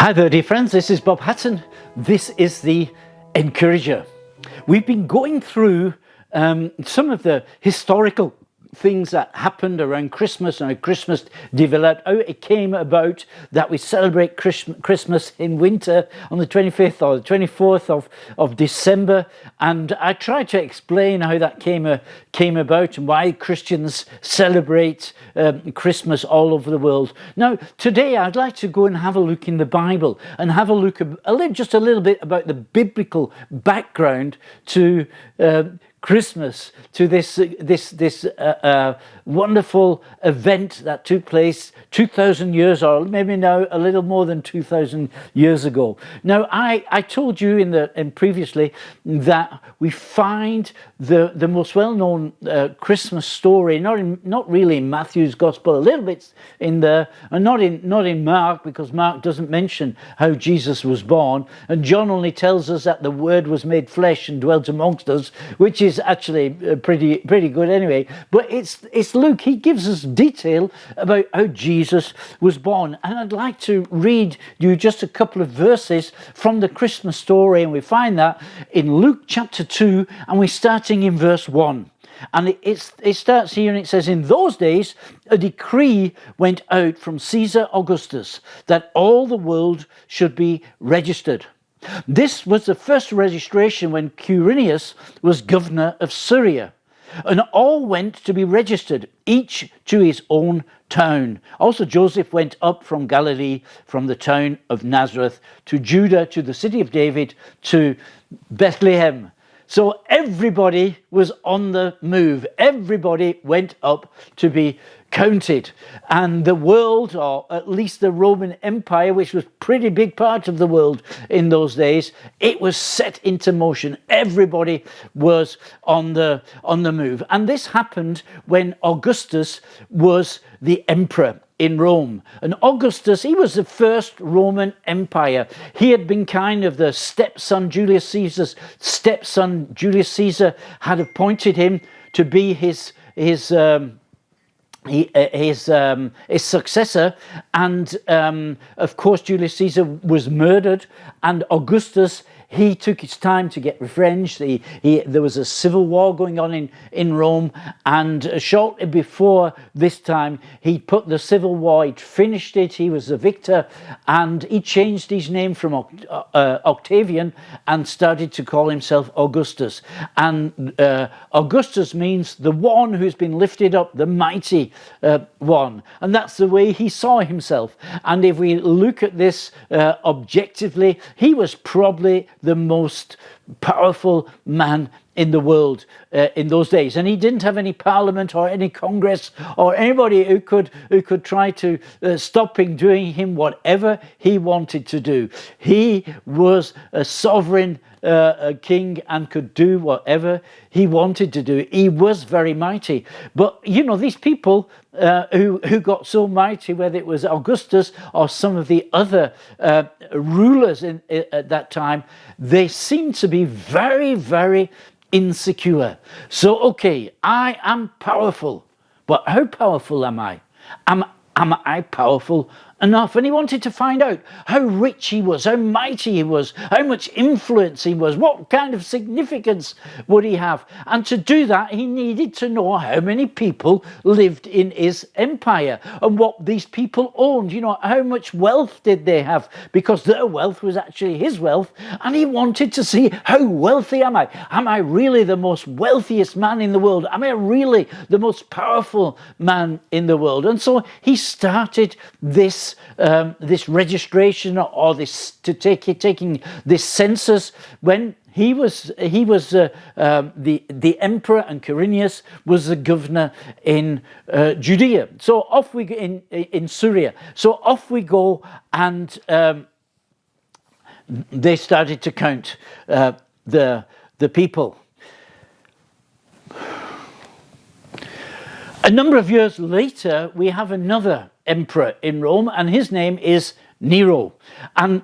Hi there, dear friends. This is Bob Hatton. This is the Encourager. We've been going through some of the historical things that happened around Christmas and how Christmas developed, how it came about that we celebrate Christmas in winter on the 25th or the 24th of December. And I tried to explain how that came about and why Christians celebrate Christmas all over the world. Now, today I'd like to go and have a look in the Bible and have a look just a little bit about the biblical background to Christmas, to this wonderful event that took place 2,000 years, or maybe now a little more than 2,000 years ago. Now, I told you in previously that we find the most well-known Christmas story not really in Matthew's Gospel, a little bit in there, and not in Mark, because Mark doesn't mention how Jesus was born, and John only tells us that the Word was made flesh and dwelt amongst us, which is actually pretty good anyway. But it's Luke. He gives us detail about how Jesus was born, and I'd like to read you just a couple of verses from the Christmas story, and we find that in Luke chapter 2, and we're starting in verse 1. And it starts here, and it says, "In those days a decree went out from Caesar Augustus that all the world should be registered. This was the first registration when Quirinius was governor of Syria. And all went to be registered, each to his own town. Also Joseph went up from Galilee, from the town of Nazareth, to Judah, to the city of David, to Bethlehem." So everybody was on the move. Everybody went up to be counted. And the world, or at least the Roman Empire, which was a pretty big part of the world in those days, it was set into motion. Everybody was on the move. And this happened when Augustus was the emperor in Rome. And Augustus, he was the first Roman Empire. He had been kind of the stepson, Julius Caesar's stepson. Julius Caesar had appointed him to be his successor, and of course Julius Caesar was murdered, and Augustus, he took his time to get revenge. There was a civil war going on in Rome, and shortly before this time, he put the civil war, he'd finished it, he was the victor, and he changed his name from Octavian and started to call himself Augustus. And Augustus means the one who's been lifted up, the mighty one. And that's the way he saw himself. And if we look at this objectively, he was probably the most powerful man in the world in those days, and he didn't have any parliament or any congress or anybody who could try to stop him doing whatever he wanted to do. He was a sovereign king and could do whatever he wanted to do. He was very mighty. But these people who got so mighty, whether it was Augustus or some of the other rulers at that time, they seemed to be very, very insecure. So, okay, I am powerful, but how powerful am I? Am I powerful enough? And he wanted to find out how rich he was, how mighty he was, how much influence he was, what kind of significance would he have. And to do that, he needed to know how many people lived in his empire and what these people owned. How much wealth did they have? Because their wealth was actually his wealth. And he wanted to see, how wealthy am I? Am I really the most wealthiest man in the world? Am I really the most powerful man in the world? And so he started this registration, or taking this census when he was the emperor, and Quirinius was the governor in Judea. So off we go in Syria. So off we go, and they started to count the people. A number of years later, we have another emperor in Rome, and his name is Nero. And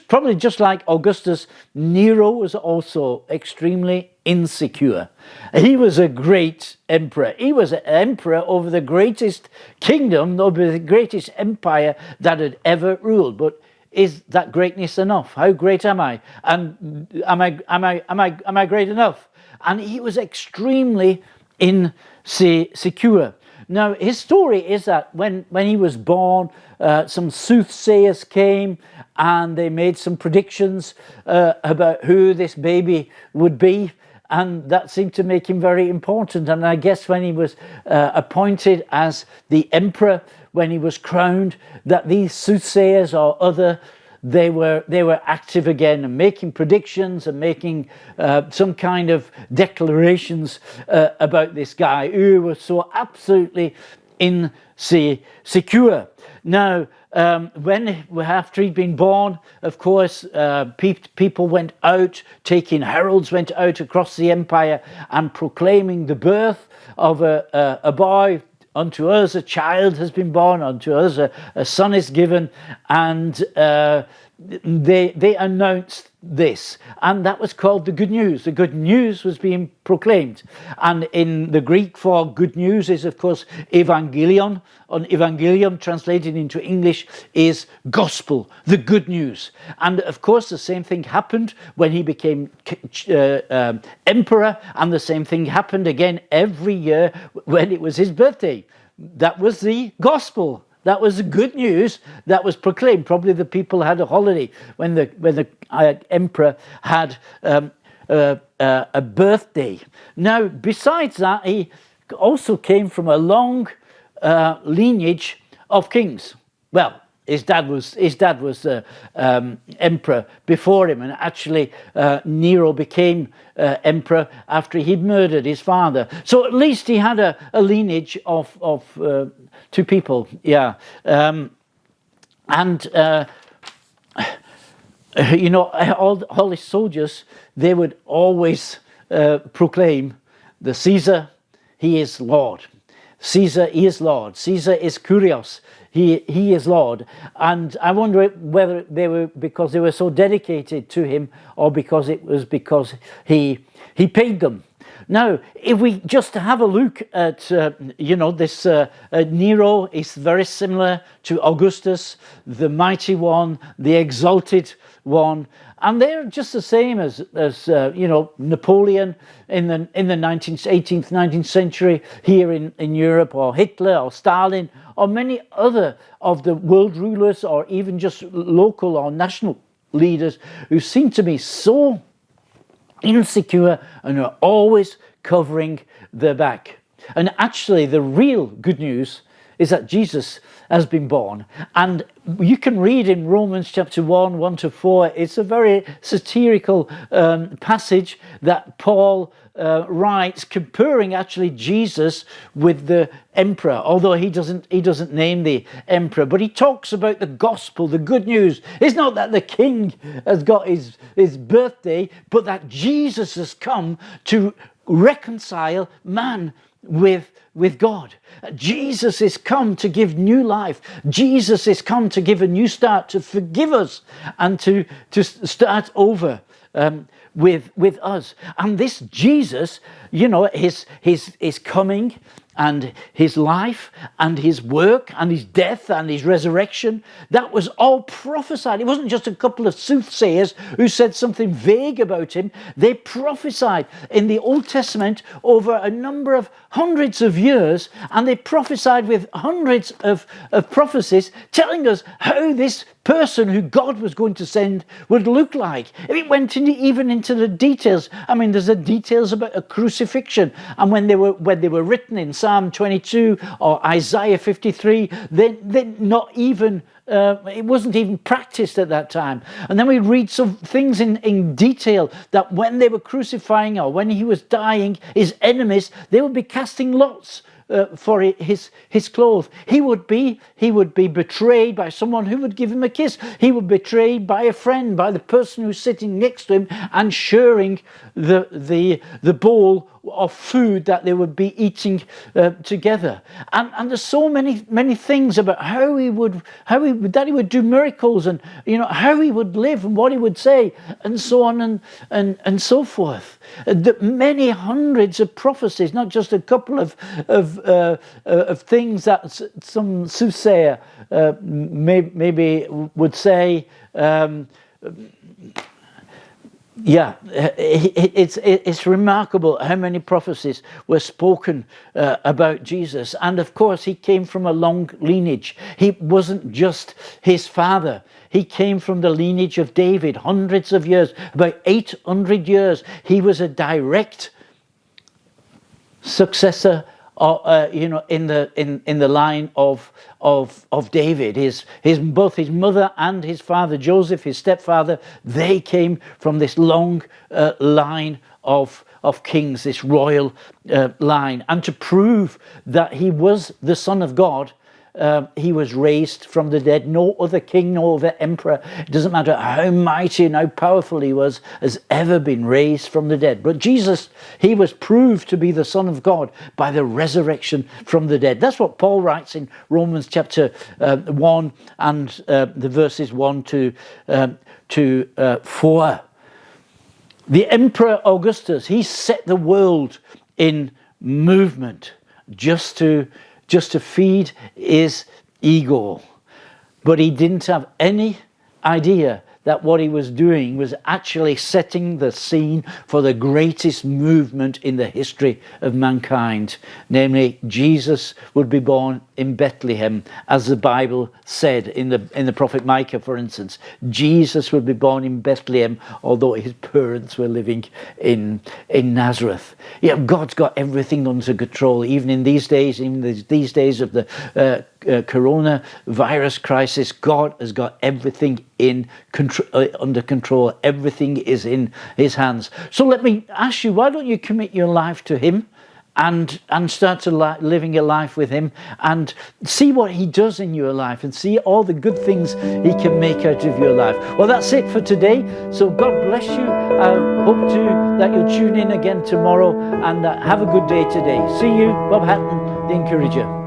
probably just like Augustus, Nero was also extremely insecure. He was a great emperor. He was an emperor over the greatest kingdom, over the greatest empire that had ever ruled. But is that greatness enough? How great am I? And am I great enough? And he was extremely insecure. Now, his story is that when he was born, some soothsayers came and they made some predictions about who this baby would be. And that seemed to make him very important. And I guess when he was appointed as the emperor, when he was crowned, that these soothsayers or other, they were active again and making predictions and making some kind of declarations about this guy who was so absolutely insecure. Now, after he'd been born, of course, people went out, heralds went out across the empire and proclaiming the birth of a boy. Unto us a child has been born, unto us a son is given, and they announced this, and that was called the good news. The good news was being proclaimed, and in the Greek for good news is, of course, evangelion. Evangelion translated into English is gospel, the good news. And of course the same thing happened when he became emperor, and the same thing happened again every year when it was his birthday. That was the gospel. That was the good news that was proclaimed. Probably the people had a holiday when the emperor had a birthday. Now, besides that, he also came from a long lineage of kings. Well, his dad was emperor before him, and actually Nero became emperor after he'd murdered his father. So at least he had a lineage of two people, yeah. You know, all his soldiers, they would always proclaim the Caesar, he is Lord. Caesar, he is Lord. Caesar is Kurios. He is Lord. And I wonder whether they were because they were so dedicated to him, or because it was because he paid them. Now, if we just have a look at, this Nero is very similar to Augustus, the mighty one, the exalted one, and they're just the same as Napoleon in the 18th, 19th century here in Europe, or Hitler or Stalin, or many other of the world rulers, or even just local or national leaders who seem to be so insecure and are always covering their back. And actually the real good news is that Jesus has been born. And you can read in Romans chapter 1:1-4, it's a very satirical passage that Paul writes, comparing actually Jesus with the emperor, although he doesn't name the emperor, but he talks about the gospel, the good news. It's not that the king has got his birthday, but that Jesus has come to reconcile man with God. Jesus is come to give new life. Jesus is come to give a new start, to forgive us and to start over with us. And this Jesus, his coming and his life and his work and his death and his resurrection, that was all prophesied. It wasn't just a couple of soothsayers who said something vague about him. They prophesied in the Old Testament over a number of hundreds of years, and they prophesied with hundreds of prophecies telling us how this person who God was going to send would look like. It went even into the details. I mean, there's the details about a crucifixion, and when they were written in Psalm 22 or Isaiah 53, they not even it wasn't even practiced at that time. And then we read some things in detail that when they were crucifying or when he was dying, his enemies, they would be casting lots for his clothes. He would be betrayed by someone who would give him a kiss. He would be betrayed by a friend, by the person who's sitting next to him and sharing the bowl of food that they would be eating together. And there's so many things about how he would do miracles, and how he would live and what he would say, and so on and so forth. Many hundreds of prophecies, not just a couple of things that some soothsayer maybe would say. It's remarkable how many prophecies were spoken about Jesus. And of course, he came from a long lineage. He wasn't just his father. He came from the lineage of David, hundreds of years, about 800 years. He was a direct successor, in the line of David. Both his mother and his father Joseph, his stepfather, they came from this long line of kings, this royal line. And to prove that he was the Son of God, he was raised from the dead. No other king, no other emperor, it doesn't matter how mighty and how powerful he was, has ever been raised from the dead. But Jesus, he was proved to be the Son of God by the resurrection from the dead. That's what Paul writes in Romans chapter 1 and the verses 1 to 4. The Emperor Augustus, he set the world in movement just to feed his ego. But he didn't have any idea that what he was doing was actually setting the scene for the greatest movement in the history of mankind. Namely, Jesus would be born in Bethlehem, as the Bible said in the prophet Micah, for instance. Jesus would be born in Bethlehem, although his parents were living in Nazareth. God's got everything under control, even in these days, of the coronavirus crisis. God has got everything under control. Everything is in his hands. So let me ask you, why don't you commit your life to him and start to living a life with him, and see what he does in your life, and see all the good things he can make out of your life. Well, that's it for today. So God bless you. I hope that you'll tune in again tomorrow, and have a good day today. See you, Bob Hatton, the Encourager.